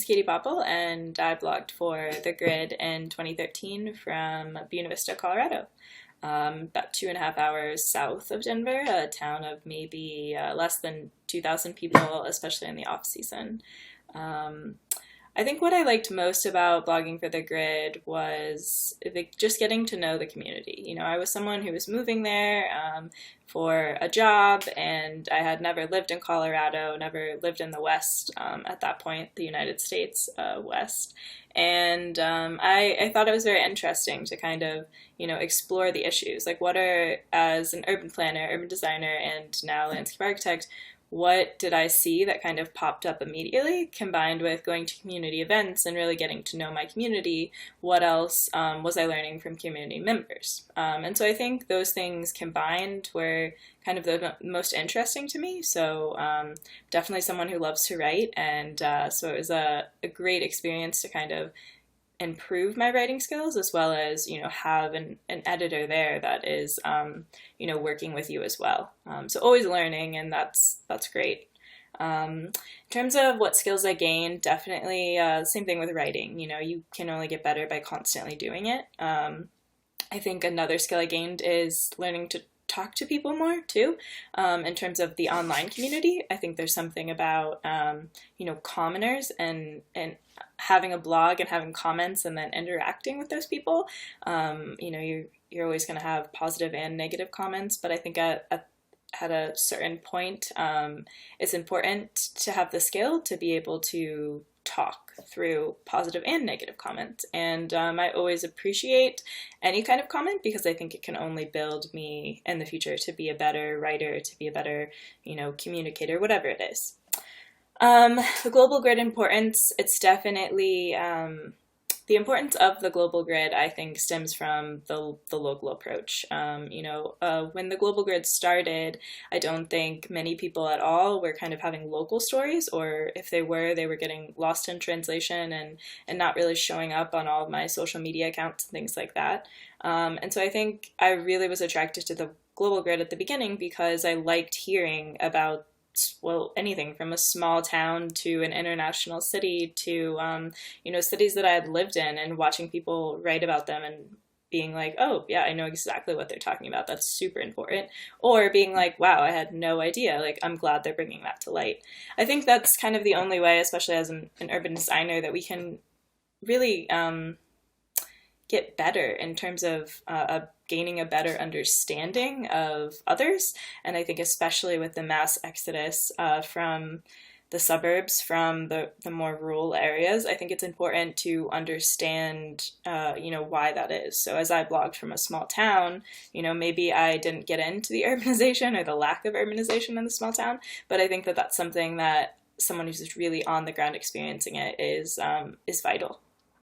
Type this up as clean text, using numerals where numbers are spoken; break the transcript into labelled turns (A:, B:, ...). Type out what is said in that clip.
A: Katie Poppel, and I blogged for The Grid in 2013 from Buena Vista, Colorado, about 2.5 hours south of Denver, a town of maybe less than 2,000 people, especially in the off season. Um, I think what I liked most about blogging for The Grid was just getting to know the community. I was someone who was moving there for a job, and I had never lived in Colorado, never lived in the West at that point, the United States West. And I thought it was very interesting to kind of, explore the issues. Like, what are, as an urban planner, urban designer, and now landscape architect, what did I see that kind of popped up immediately, combined with going to community events and really getting to know my community? What else was I learning from community members? And so I think those things combined were kind of the most interesting to me. So definitely someone who loves to write, and so it was a great experience to kind of improve my writing skills, as well as have an editor there that is working with you as well, so always learning, and that's great. In terms of what skills I gained, definitely same thing with writing. You can only get better by constantly doing it. I think another skill I gained is learning to talk to people more too. In terms of the online community, I think there's something about commoners and having a blog and having comments and then interacting with those people. You're always going to have positive and negative comments, but I think at a certain point, it's important to have the skill to be able to talk through positive and negative comments. And I always appreciate any kind of comment, because I think it can only build me in the future to be a better writer, to be a better, communicator, whatever it is. The global grid importance, it's definitely, the importance of the global grid, I think, stems from the local approach. When the global grid started, I don't think many people at all were kind of having local stories, or if they were getting lost in translation and not really showing up on all of my social media accounts and things like that. And so I think I really was attracted to the global grid at the beginning because I liked hearing about, well, anything from a small town to an international city to, cities that I had lived in, and watching people write about them and being like, oh, yeah, I know exactly what they're talking about. That's super important. Or being like, wow, I had no idea. Like, I'm glad they're bringing that to light. I think that's kind of the only way, especially as an urban designer, that we can really get better in terms of gaining a better understanding of others. And I think especially with the mass exodus from the suburbs, from the more rural areas, I think it's important to understand, why that is. So as I blogged from a small town, maybe I didn't get into the urbanization or the lack of urbanization in the small town, but I think that that's something that someone who's just really on the ground experiencing it is vital.